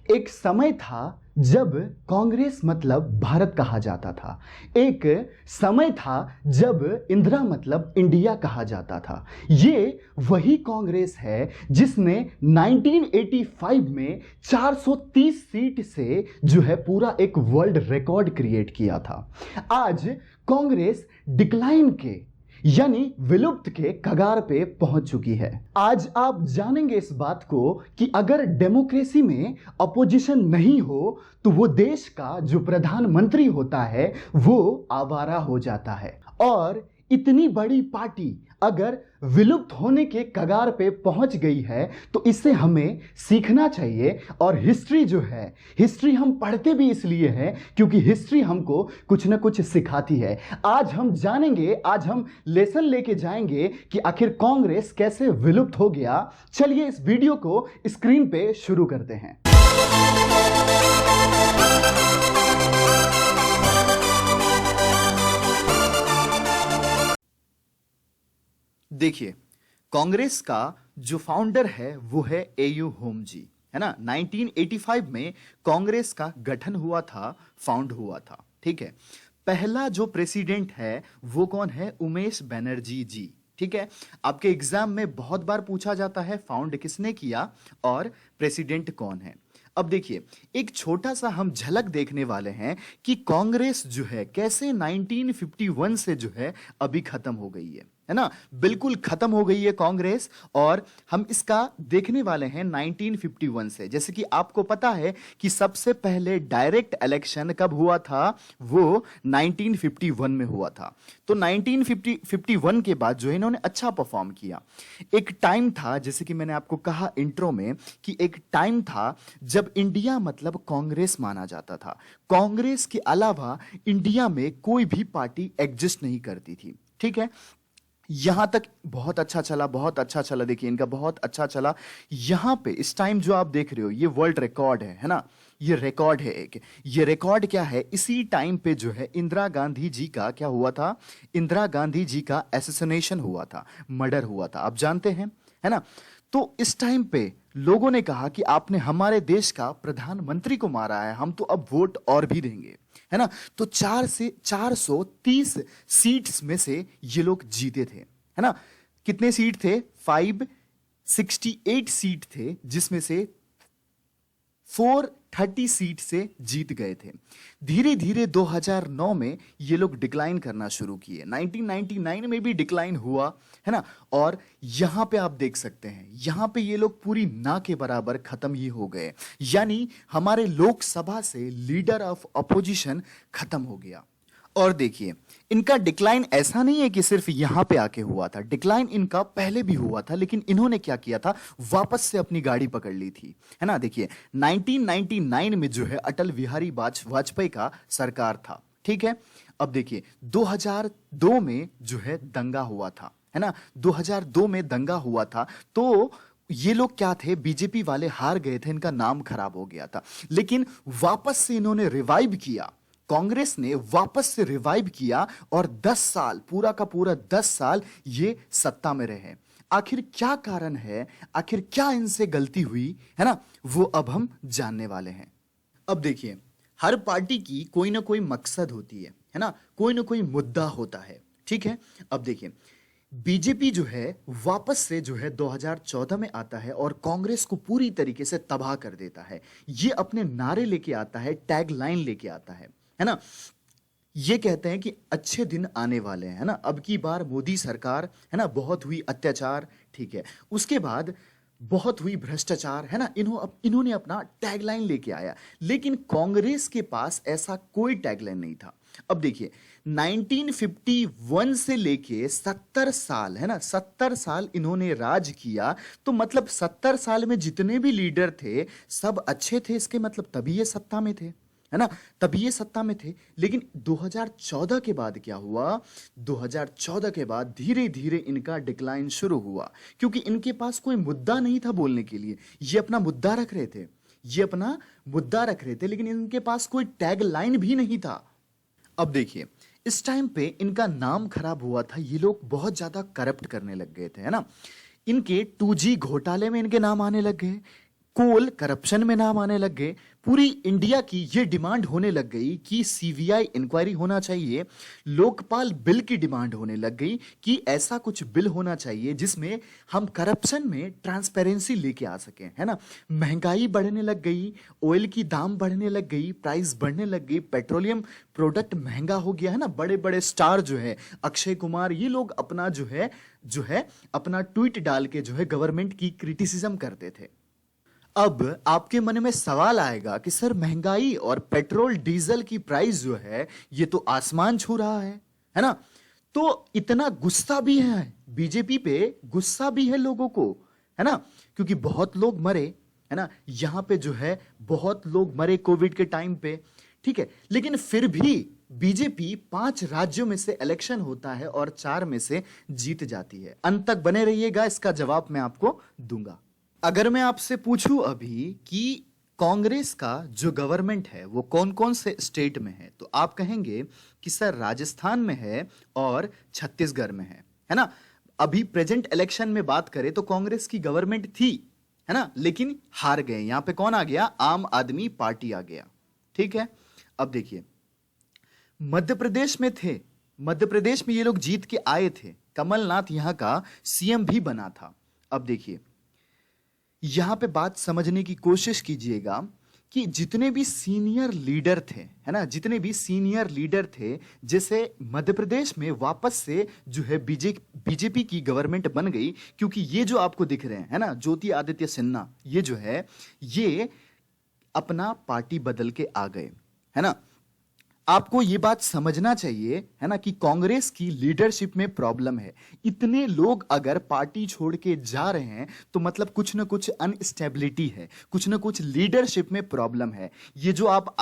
एक समय था जब कांग्रेस मतलब भारत कहा जाता था। एक समय था जब इंदिरा मतलब इंडिया कहा जाता था। ये वही कांग्रेस है जिसने 1985 में 430 सीट से जो है पूरा एक वर्ल्ड रिकॉर्ड क्रिएट किया था। आज कांग्रेस डिक्लाइन के यानी विलुप्त के कगार पे पहुंच चुकी है। आज आप जानेंगे इस बात को कि अगर डेमोक्रेसी में अपोजिशन नहीं हो तो वो देश का जो प्रधानमंत्री होता है वो आवारा हो जाता है। और इतनी बड़ी पार्टी अगर विलुप्त होने के कगार पे पहुंच गई है तो इससे हमें सीखना चाहिए। और हिस्ट्री जो है, हिस्ट्री हम पढ़ते भी इसलिए हैं क्योंकि हिस्ट्री हमको कुछ ना कुछ सिखाती है। आज हम जानेंगे, आज हम लेसन लेके जाएंगे कि आखिर कांग्रेस कैसे विलुप्त हो गया। चलिए इस वीडियो को स्क्रीन पे शुरू करते हैं। देखिए, कांग्रेस का जो फाउंडर है वो है एयू होम जी, है ना। 1985 में कांग्रेस का गठन हुआ था, फाउंड हुआ था, ठीक है। पहला जो प्रेसिडेंट है वो कौन है? उमेश बनर्जी जी, ठीक है। आपके एग्जाम में बहुत बार पूछा जाता है फाउंड किसने किया और प्रेसिडेंट कौन है। अब देखिए, एक छोटा सा हम झलक देखने वाले हैं कि कांग्रेस जो है कैसे 1951 से जो है अभी खत्म हो गई है ना। बिल्कुल खत्म हो गई है कांग्रेस। और हम इसका देखने वाले हैं 1951 से। जैसे कि आपको पता है कि सबसे पहले डायरेक्ट इलेक्शन कब हुआ था? वो 1951 में हुआ था। तो 1951 के बाद जो है इन्होंने अच्छा परफॉर्म किया। एक टाइम था, जैसे कि मैंने आपको कहा इंट्रो में, कि एक टाइम था जब इंडिया मतलब कांग्रेस माना जाता था। कांग्रेस के अलावा इंडिया में कोई भी पार्टी एग्जिस्ट नहीं करती थी, ठीक है। यहां तक बहुत अच्छा चला, बहुत अच्छा चला। देखिए, इनका बहुत अच्छा चला। यहां पे इस टाइम जो आप देख रहे हो ये वर्ल्ड रिकॉर्ड है ना। ये रिकॉर्ड है एक। ये रिकॉर्ड क्या है? इसी टाइम पे जो है इंदिरा गांधी जी का क्या हुआ था? इंदिरा गांधी जी का एसेसिनेशन हुआ था, मर्डर हुआ था, आप जानते हैं, है ना। तो इस टाइम पे लोगों ने कहा कि आपने हमारे देश का प्रधानमंत्री को मारा है, हम तो अब वोट और भी देंगे, है ना। तो 430 सीट्स में से ये लोग जीते थे, है ना। कितने सीट थे? 568 सीट थे, जिसमें से 430 सीट से जीत गए थे। धीरे धीरे 2009 में ये लोग डिक्लाइन करना शुरू किए। 1999 में भी डिक्लाइन हुआ, है ना। और यहां पे आप देख सकते हैं, यहां पे ये लोग पूरी ना के बराबर खत्म ही हो गए। यानी हमारे लोकसभा से लीडर ऑफ अपोजिशन खत्म हो गया। और देखिए, इनका डिक्लाइन ऐसा नहीं है कि सिर्फ यहां पे आके हुआ था। डिक्लाइन इनका पहले भी हुआ था, लेकिन इन्होंने क्या किया था? वापस से अपनी गाड़ी पकड़ ली थी, है ना। देखिए, 1999 में जो है अटल बिहारी वाजपेयी का सरकार था, ठीक है। अब देखिए, 2002 में जो है दंगा हुआ था, है ना। 2002 में दंगा हुआ था तो ये लोग क्या थे? बीजेपी वाले हार गए थे, इनका नाम खराब हो गया था। लेकिन वापस से इन्होंने रिवाइव किया, कांग्रेस ने वापस से रिवाइव किया और 10 साल, पूरा का पूरा 10 साल ये सत्ता में रहे। आखिर क्या कारण है? आखिर क्या इनसे गलती हुई, है ना, वो अब हम जानने वाले हैं। अब देखिए, हर पार्टी की कोई ना कोई मकसद होती है ना, कोई ना कोई मुद्दा होता है, ठीक है। अब देखिए, बीजेपी जो है वापस से जो है 2014 में आता है और कांग्रेस को पूरी तरीके से तबाह कर देता है। ये अपने नारे लेके आता है, टैग लाइन लेके आता है ना। ये कहते हैं कि अच्छे दिन आने वाले हैं, है ना। अब की बार मोदी सरकार, है ना, बहुत हुई अत्याचार, ठीक है। उसके बाद बहुत हुई भ्रष्टाचार, है ना। इन्होंने अपना टैगलाइन लेके आया, लेकिन कांग्रेस के पास ऐसा कोई टैगलाइन नहीं था। अब देखिए, 1951 से लेके 70 साल, है ना, 70 साल इन्होंने राज किया। तो मतलब 70 साल में जितने भी लीडर थे सब अच्छे थे, इसके मतलब तभी ये सत्ता में थे, है ना, तभी ये सत्ता में थे। लेकिन 2014 के बाद क्या हुआ? 2014 के बाद धीरे धीरे इनका डिक्लाइन शुरू हुआ, क्योंकि इनके पास कोई मुद्दा नहीं था बोलने के लिए। ये अपना मुद्दा रख रहे थे, ये अपना मुद्दा रख रहे थे, लेकिन इनके पास कोई टैग लाइन भी नहीं था। अब देखिए, इस टाइम पे इनका नाम खराब हुआ था, ये लोग बहुत ज्यादा करप्ट करने लग गए थे, है ना। इनके 2G घोटाले में इनके नाम आने लग गए। कोल करप्शन में नाम आने लग गए। पूरी इंडिया की ये डिमांड होने लग गई कि सीबीआई इंक्वायरी होना चाहिए। लोकपाल बिल की डिमांड होने लग गई कि ऐसा कुछ बिल होना चाहिए जिसमें हम करप्शन में ट्रांसपेरेंसी लेके आ सकें, है ना। महंगाई बढ़ने लग गई, ऑयल की दाम बढ़ने लग गई, प्राइस बढ़ने लग गई, पेट्रोलियम प्रोडक्ट महंगा हो गया, है ना। बड़े बड़े स्टार जो है अक्षय कुमार, ये लोग अपना जो है अपना ट्वीट डाल के जो है गवर्नमेंट की क्रिटिसिज्म करते थे। अब आपके मन में सवाल आएगा कि सर महंगाई और पेट्रोल डीजल की प्राइस जो है ये तो आसमान छू रहा है ना। तो इतना गुस्सा भी है बीजेपी पे, गुस्सा भी है लोगों को, है ना, क्योंकि बहुत लोग मरे, है ना। यहां पे जो है बहुत लोग मरे कोविड के टाइम पे, ठीक है। लेकिन फिर भी बीजेपी 5 राज्यों में से इलेक्शन होता है और 4 में से जीत जाती है। अंत तक बने रहिएगा, इसका जवाब मैं आपको दूंगा। अगर मैं आपसे पूछूं अभी कि कांग्रेस का जो गवर्नमेंट है वो कौन कौन से स्टेट में है, तो आप कहेंगे कि सर राजस्थान में है और छत्तीसगढ़ में है ना। अभी प्रेजेंट इलेक्शन में बात करें तो कांग्रेस की गवर्नमेंट थी, है ना, लेकिन हार गए। यहां पे कौन आ गया? आम आदमी पार्टी आ गया, ठीक है। अब देखिए मध्य प्रदेश में थे, मध्य प्रदेश में ये लोग जीत के आए थे, कमलनाथ यहां का सीएम भी बना था। अब देखिए यहां पे बात समझने की कोशिश कीजिएगा कि जितने भी सीनियर लीडर थे, है ना, जितने भी सीनियर लीडर थे, जैसे मध्य प्रदेश में वापस से जो है बीजेपी की गवर्नमेंट बन गई, क्योंकि ये जो आपको दिख रहे हैं, है ना, ज्योति आदित्य सिन्हा, ये जो है ये अपना पार्टी बदल के आ गए, है ना। आपको ये बात समझना चाहिए, है ना, कि कांग्रेस की लीडरशिप में प्रॉब्लम है। इतने लोग अगर पार्टी छोड़ के जा रहे हैं तो मतलब कुछ ना कुछ अनस्टेबिलिटी है, कुछ ना कुछ लीडरशिप में प्रॉब्लम है। ये जो आप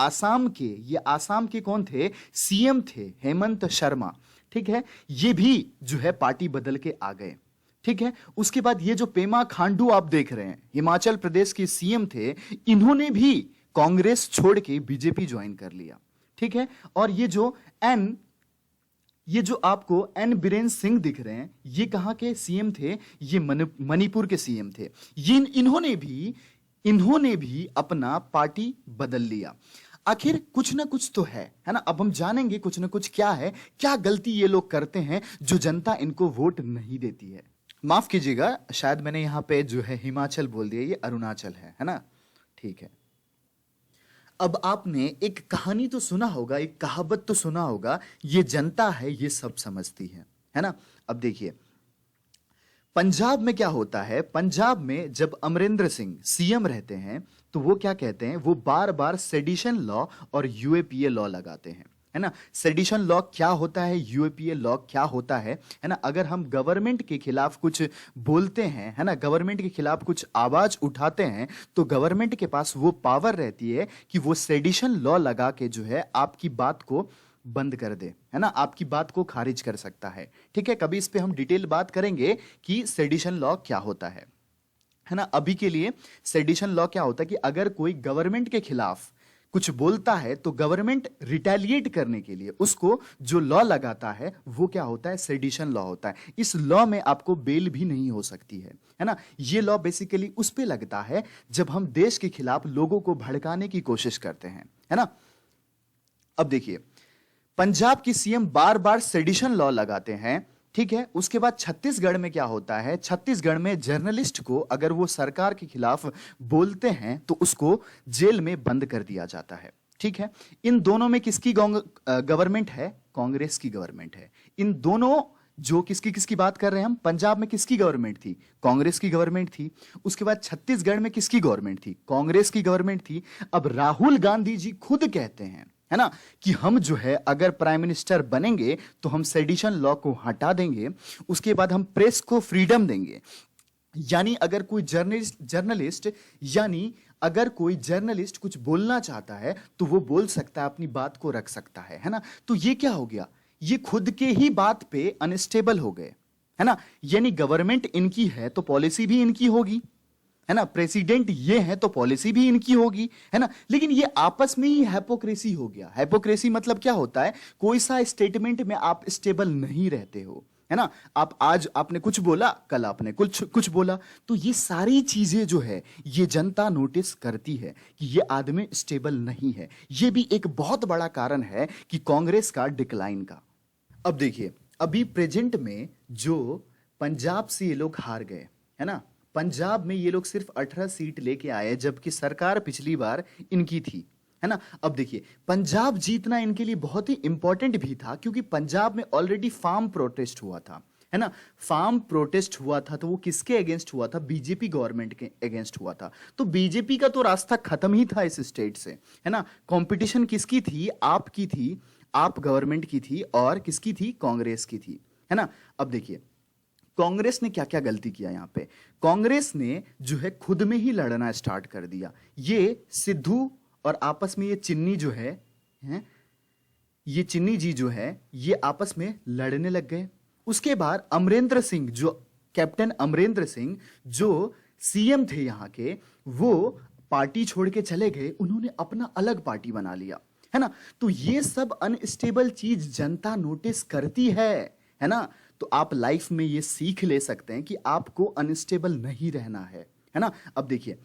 ये आसाम के कौन थे? सीएम थे हेमंत शर्मा, ठीक है। ये भी जो है पार्टी बदल के आ गए, ठीक है। उसके बाद ये जो पेमा खांडू आप देख रहे हैं, हिमाचल प्रदेश के सीएम थे, इन्होंने भी कांग्रेस छोड़ के बीजेपी ज्वाइन कर लिया, ठीक है। और ये जो आपको एन बीरेन सिंह दिख रहे हैं, ये कहां के सीएम थे? ये मणिपुर के सीएम थे। इन्होंने भी अपना पार्टी बदल लिया। आखिर कुछ ना कुछ तो है ना। अब हम जानेंगे कुछ ना कुछ क्या है, क्या गलती ये लोग करते हैं जो जनता इनको वोट नहीं देती है। माफ कीजिएगा, शायद मैंने यहां पे जो है हिमाचल बोल दिया, ये अरुणाचल है ना, ठीक है। अब आपने एक कहानी तो सुना होगा, एक कहावत तो सुना होगा, ये जनता है ये सब समझती है ना। अब देखिए पंजाब में क्या होता है, पंजाब में जब अमरिंदर सिंह सीएम रहते हैं तो वो क्या कहते हैं, वो बार बार सेडिशन लॉ और यूएपीए लॉ लगाते हैं, है ना। सेडिशन लॉ क्या होता है, यूएपीए लॉ क्या होता है ना। अगर हम गवर्नमेंट के खिलाफ कुछ बोलते हैं, है ना, गवर्नमेंट के खिलाफ कुछ आवाज उठाते हैं, तो गवर्नमेंट के पास वो पावर रहती है कि वो सेडिशन लॉ लगा के जो है आपकी बात को बंद कर दे, है ना, आपकी बात को खारिज कर सकता है, ठीक है। कभी इस पे हम डिटेल बात करेंगे कि सेडिशन लॉ क्या होता है ना। अभी के लिए सेडिशन लॉ क्या होता है कि अगर कोई गवर्नमेंट के खिलाफ कुछ बोलता है तो गवर्नमेंट रिटेलिएट करने के लिए उसको जो लॉ लगाता है वो क्या होता है, सेडिशन लॉ होता है। इस लॉ में आपको बेल भी नहीं हो सकती है ना। ये लॉ बेसिकली उस पे लगता है जब हम देश के खिलाफ लोगों को भड़काने की कोशिश करते हैं, है ना। अब देखिए पंजाब की सीएम बार बार सेडिशन लॉ लगाते हैं, ठीक है। उसके बाद छत्तीसगढ़ में क्या होता है, छत्तीसगढ़ में जर्नलिस्ट को अगर वो सरकार के खिलाफ बोलते हैं तो उसको जेल में बंद कर दिया जाता है, ठीक है। इन दोनों में किसकी गवर्नमेंट है? कांग्रेस की गवर्नमेंट है। इन दोनों जो किसकी बात कर रहे हैं हम, पंजाब में किसकी गवर्नमेंट थी? कांग्रेस की गवर्नमेंट थी। उसके बाद छत्तीसगढ़ में किसकी गवर्नमेंट थी? कांग्रेस की गवर्नमेंट थी। अब राहुल गांधी जी खुद कहते हैं, है ना, कि हम जो है अगर प्राइम मिनिस्टर बनेंगे तो हम सेडिशन लॉ को हटा देंगे, उसके बाद हम प्रेस को फ्रीडम देंगे। यानी अगर कोई जर्नलिस्ट कुछ बोलना चाहता है तो वो बोल सकता है, अपनी बात को रख सकता है ना। तो ये क्या हो गया, ये खुद के ही बात पे अनस्टेबल हो गए, है ना। यानी गवर्नमेंट इनकी है तो पॉलिसी भी इनकी होगी, है ना। प्रेसिडेंट ये है तो पॉलिसी भी इनकी होगी, है ना। लेकिन ये आपस में ही हाइपोक्रेसी हो गया। हाइपोक्रेसी मतलब क्या होता है, कोई सा स्टेटमेंट में आप स्टेबल नहीं रहते हो, है ना। आप आज आपने कुछ बोला, कल आपने कुछ कुछ बोला, तो ये सारी चीजें जो है ये जनता नोटिस करती है कि ये आदमी स्टेबल नहीं है। ये भी एक बहुत बड़ा कारण है कि कांग्रेस का डिक्लाइन का। अब देखिए, अभी प्रेजेंट में जो पंजाब से ये लोग हार गए, है ना, पंजाब में ये लोग सिर्फ 18 सीट लेके आए, जबकि सरकार पिछली बार इनकी थी, है ना। अब देखिए, पंजाब जीतना इनके लिए बहुत ही इंपॉर्टेंट भी था, क्योंकि पंजाब में ऑलरेडी फार्म प्रोटेस्ट हुआ था, है ना। फार्म प्रोटेस्ट हुआ था तो वो किसके अगेंस्ट हुआ था? बीजेपी गवर्नमेंट के अगेंस्ट हुआ था। तो बीजेपी का तो रास्ता खत्म ही था इस स्टेट से, है ना। कंपटीशन किसकी थी? आपकी थी, आप गवर्नमेंट की थी, और किसकी थी? कांग्रेस की थी, है ना। अब देखिए, कांग्रेस ने क्या क्या गलती किया यहां पे। कांग्रेस ने जो है खुद में ही लड़ना स्टार्ट कर दिया। ये सिद्धू और आपस में ये चिन्नी जो है, ये चिन्नी जी जो है ये आपस में लड़ने लग गए। उसके बाद अमरेंद्र सिंह, जो कैप्टन अमरेंद्र सिंह जो सीएम थे यहाँ के, वो पार्टी छोड़ के चले गए, उन्होंने अपना अलग पार्टी बना लिया, है ना। तो ये सब अनस्टेबल चीज जनता नोटिस करती है ना। तो आप लाइफ में ये सीख ले सकते हैं कि आपको अनस्टेबल नहीं रहना है ना। अब देखिए,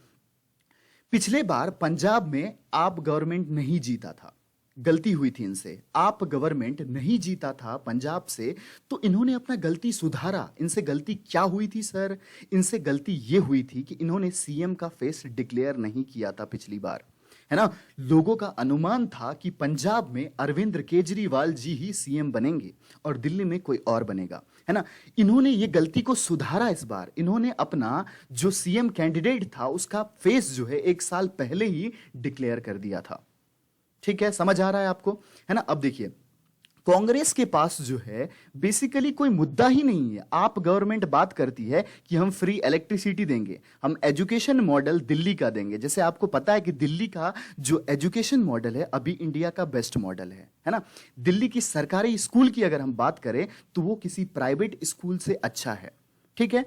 पिछले बार पंजाब में आप गवर्नमेंट नहीं जीता था, गलती हुई थी इनसे, आप गवर्नमेंट नहीं जीता था पंजाब से, तो इन्होंने अपना गलती सुधारा। इनसे गलती क्या हुई थी सर? इनसे गलती ये हुई थी कि इन्होंने सीएम का फेस डिक्लेयर नहीं किया था पिछली बार, है ना। लोगों का अनुमान था कि पंजाब में अरविंद केजरीवाल जी ही सीएम बनेंगे और दिल्ली में कोई और बनेगा, है ना। इन्होंने ये गलती को सुधारा इस बार। इन्होंने अपना जो सीएम कैंडिडेट था उसका फेस जो है 1 साल पहले ही डिक्लेयर कर दिया था। ठीक है, समझ आ रहा है आपको, है ना। अब देखिए, कांग्रेस के पास जो है बेसिकली कोई मुद्दा ही नहीं है। आप गवर्नमेंट बात करती है कि हम फ्री इलेक्ट्रिसिटी देंगे, हम एजुकेशन मॉडल दिल्ली का देंगे। जैसे आपको पता है कि दिल्ली का जो एजुकेशन मॉडल है अभी इंडिया का बेस्ट मॉडल है ना। दिल्ली की सरकारी स्कूल की अगर हम बात करें तो वो किसी प्राइवेट स्कूल से अच्छा है, ठीक है।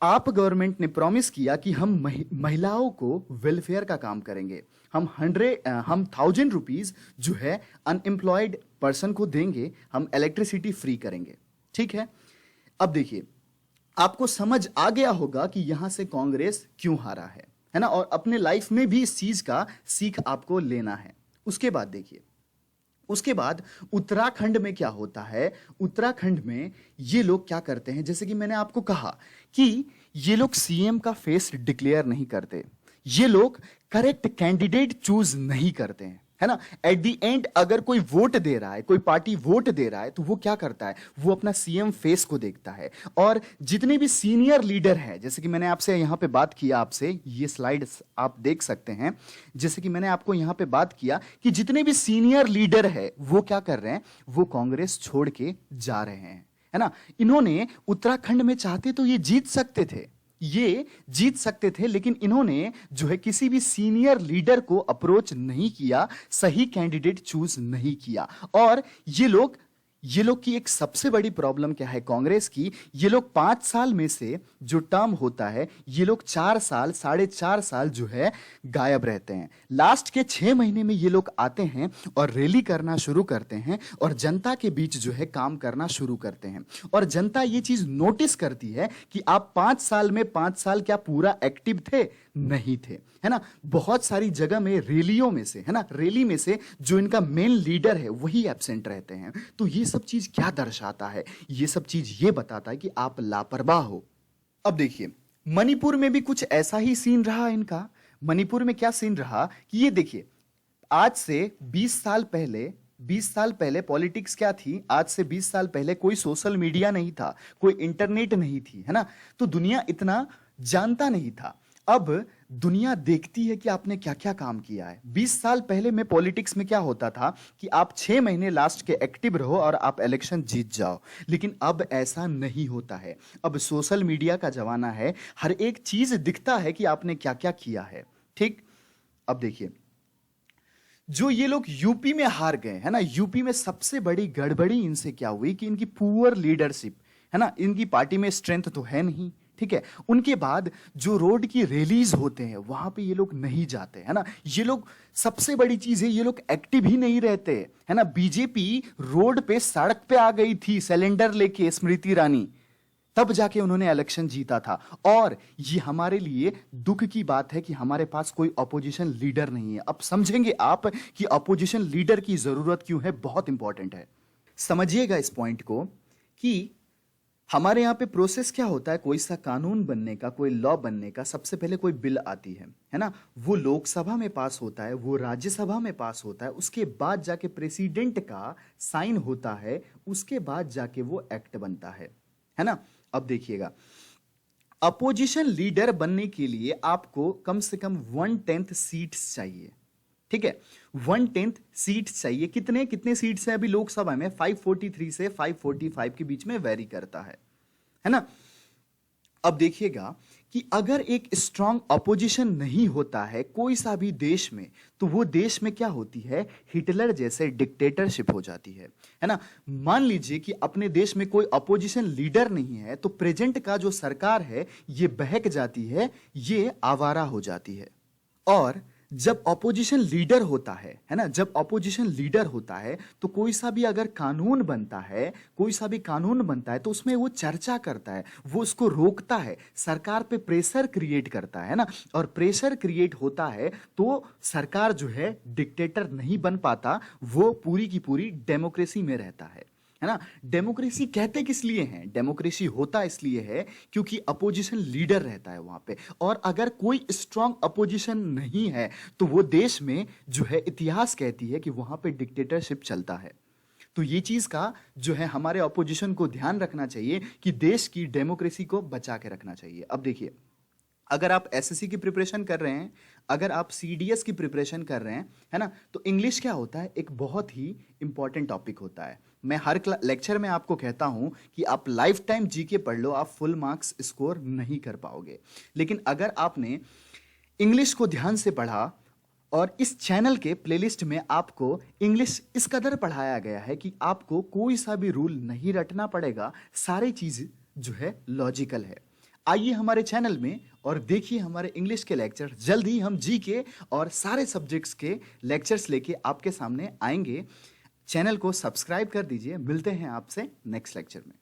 आप गवर्नमेंट ने प्रॉमिस किया कि हम महिलाओं को वेलफेयर का काम करेंगे, हम 1000 रुपीज जो है अनएम्प्लॉयड पर्सन को देंगे, हम इलेक्ट्रिसिटी फ्री करेंगे, ठीक है। अब देखिए, आपको समझ आ गया होगा कि यहां से कांग्रेस क्यों हारा है ना। और अपने लाइफ में भी इस चीज का सीख आपको लेना है। उसके बाद देखिए, उसके बाद उत्तराखंड में क्या होता है। उत्तराखंड में ये लोग क्या करते हैं, जैसे कि मैंने आपको कहा कि ये लोग सीएम का फेस डिक्लेयर नहीं करते, ये लोग करेक्ट कैंडिडेट चूज नहीं करते हैं, है ना। एट द एंड अगर कोई वोट दे रहा है, कोई पार्टी वोट दे रहा है, तो वो क्या करता है? वो अपना सीएम फेस को देखता है। और जितने भी सीनियर लीडर हैं, जैसे कि मैंने आपसे यहां पे बात किया, आपसे ये स्लाइड आप देख सकते हैं, जैसे कि मैंने आपको यहां पे बात किया कि जितने भी सीनियर लीडर है वो क्या कर रहे हैं? वो कांग्रेस छोड़ के जा रहे हैं, है ना। इन्होंने उत्तराखंड में चाहते तो ये जीत सकते थे, ये जीत सकते थे, लेकिन इन्होंने जो है किसी भी सीनियर लीडर को अप्रोच नहीं किया, सही कैंडिडेट चूज नहीं किया। और ये लोग की एक सबसे बड़ी प्रॉब्लम क्या है कांग्रेस की? ये लोग 5 साल में से जो टर्म होता है, ये लोग 4 साल 4.5 साल जो है गायब रहते हैं। लास्ट के 6 महीने में ये लोग आते हैं और रैली करना शुरू करते हैं और जनता के बीच जो है काम करना शुरू करते हैं। और जनता ये चीज नोटिस करती है कि आप 5 साल में 5 साल क्या पूरा एक्टिव थे? नहीं थे, है ना। बहुत सारी जगह में रैलियों में से, है ना, रैली में से जो इनका मेन लीडर है वही एब्सेंट रहते हैं। तो ये सब चीज क्या दर्शाता है? ये सब चीज ये बताता है कि आप लापरवाह हो। अब देखिए, मणिपुर में भी कुछ ऐसा ही सीन रहा इनका। मणिपुर में क्या सीन रहा कि ये देखिए, आज से 20 साल पहले पॉलिटिक्स क्या थी? आज से 20 साल पहले कोई सोशल मीडिया नहीं था, कोई इंटरनेट नहीं थी, है ना। तो दुनिया इतना जानता नहीं था। अब दुनिया देखती है कि आपने क्या क्या काम किया है। 20 साल पहले में पॉलिटिक्स में क्या होता था कि आप 6 महीने लास्ट के एक्टिव रहो और आप इलेक्शन जीत जाओ, लेकिन अब ऐसा नहीं होता है। अब सोशल मीडिया का जमाना है, हर एक चीज दिखता है कि आपने क्या क्या किया है, ठीक। अब देखिए, जो ये लोग यूपी में हार गए, है ना, यूपी में सबसे बड़ी गड़बड़ी इनसे क्या हुई कि इनकी पुअर लीडरशिप, है ना। इनकी पार्टी में स्ट्रेंथ तो है नहीं, ठीक है। उनके बाद जो रोड की रैलीज होते हैं वहां पे ये लोग नहीं जाते, है ना। ये लोग, सबसे बड़ी चीज है, ये लोग एक्टिव ही नहीं रहते, है ना। बीजेपी रोड पे, सड़क पे आ गई थी सिलेंडर लेके, स्मृति ईरानी, तब जाके उन्होंने इलेक्शन जीता था। और ये हमारे लिए दुख की बात है कि हमारे पास कोई अपोजिशन लीडर नहीं है। अब समझेंगे आप कि अपोजिशन लीडर की जरूरत क्यों है, बहुत इंपॉर्टेंट है। समझिएगा इस पॉइंट को कि हमारे यहाँ पे प्रोसेस क्या होता है, कोई सा कानून बनने का, कोई लॉ बनने का, सबसे पहले कोई बिल आती है ना। वो लोकसभा में पास होता है, वो राज्यसभा में पास होता है, उसके बाद जाके प्रेसिडेंट का साइन होता है, उसके बाद जाके वो एक्ट बनता है ना। अब देखिएगा, अपोजिशन लीडर बनने के लिए आपको कम से कम 1/10 सीट्स चाहिए, ठीक है। 1/10 सीट्स चाहिए। कितने कितने सीट्स हैं अभी लोकसभा में? 543 से 545 के बीच में वेरी करता है ना। अब देखिएगा कि अगर एक स्ट्रांग अपोजिशन नहीं होता है कोई सा भी देश में, तो वो देश में क्या होती है, हिटलर जैसे डिक्टेटरशिप हो जाती है ना। मान लीजिए कि अपने देश में कोई अपोजिशन लीडर नहीं है, तो प्रेजेंट का जो सरकार है ये बहक जाती है, ये आवारा हो जाती है। और जब अपोजिशन लीडर होता है ना, जब अपोजिशन लीडर होता है तो कोई सा भी अगर कानून बनता है, कोई सा भी कानून बनता है तो उसमें वो चर्चा करता है, वो उसको रोकता है, सरकार पे प्रेशर क्रिएट करता है ना। और प्रेशर क्रिएट होता है तो सरकार जो है डिक्टेटर नहीं बन पाता, वो पूरी की पूरी डेमोक्रेसी में रहता है ना। डेमोक्रेसी कहते किस लिए हैं? डेमोक्रेसी होता इसलिए है क्योंकि अपोजिशन लीडर रहता है वहां पे। और अगर कोई स्ट्रांग अपोजिशन नहीं है तो वो देश में जो है, इतिहास कहती है कि वहां पे डिक्टेटरशिप चलता है। तो ये चीज का जो है हमारे अपोजिशन को ध्यान रखना चाहिए कि देश की डेमोक्रेसी को बचा के रखना चाहिए। अब देखिए, अगर आप एसएससी की प्रिपरेशन कर रहे हैं, अगर आप सीडीएस की प्रिपरेशन कर रहे हैं, है ना, तो इंग्लिश क्या होता है, एक बहुत ही इंपॉर्टेंट टॉपिक होता है। मैं हर लेक्चर में आपको कहता हूं कि आप लाइफ टाइम जीके पढ़ लो, आप फुल मार्क्स स्कोर नहीं कर पाओगे। लेकिन अगर आपने इंग्लिश को ध्यान से पढ़ा, और इस चैनल के प्लेलिस्ट में आपको इंग्लिश इस कदर पढ़ाया गया है कि आपको कोई सा भी रूल नहीं रटना पड़ेगा, सारी चीज जो है लॉजिकल है। आइए हमारे चैनल में और देखिए हमारे इंग्लिश के लेक्चर। जल्द ही हम जीके और सारे सब्जेक्ट्स के लेक्चर्स लेके आपके सामने आएंगे। चैनल को सब्सक्राइब कर दीजिए। मिलते हैं आपसे नेक्स्ट लेक्चर में।